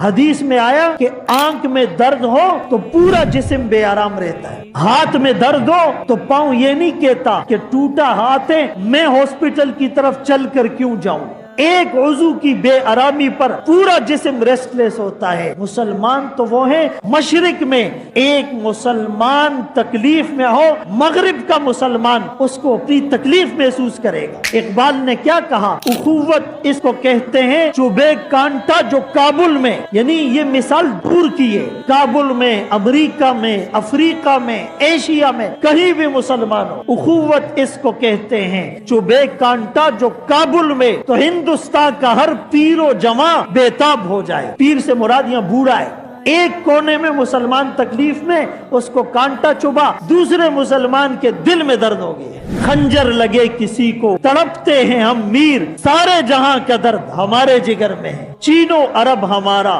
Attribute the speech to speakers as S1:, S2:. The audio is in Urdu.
S1: حدیث میں آیا کہ آنکھ میں درد ہو تو پورا جسم بے آرام رہتا ہے، ہاتھ میں درد ہو تو پاؤں یہ نہیں کہتا کہ ٹوٹا ہاتھ ہے میں ہاسپٹل کی طرف چل کر کیوں جاؤں۔ ایک عضو کی بے آرامی پر پورا جسم ریسٹ لیس ہوتا ہے۔ مسلمان تو وہ ہیں مشرق میں، ایک مسلمان تکلیف میں ہو مغرب کا مسلمان اس کو اپنی تکلیف محسوس کرے گا۔ اقبال نے کیا کہا، اخوت اس کو کہتے ہیں چوبے کانٹا جو کابل میں، یعنی یہ مثال دور کی ہے، کابل میں، امریکہ میں، افریقہ میں، ایشیا میں، کہیں بھی مسلمان ہو، اخوت اس کو کہتے ہیں چوبے کانٹا جو کابل میں، تو ہندوستان کا ہر پیر و جواں بےتاب ہو جائے۔ پیر سے مراد یہاں بوڑھا ہے۔ ایک کونے میں مسلمان تکلیف میں، اس کو کانٹا چبھا، دوسرے مسلمان کے دل میں درد ہو گئی ہے۔ خنجر لگے کسی کو تڑپتے ہیں ہم میر، سارے جہاں کا درد ہمارے جگر میں ہے، چین و عرب ہمارا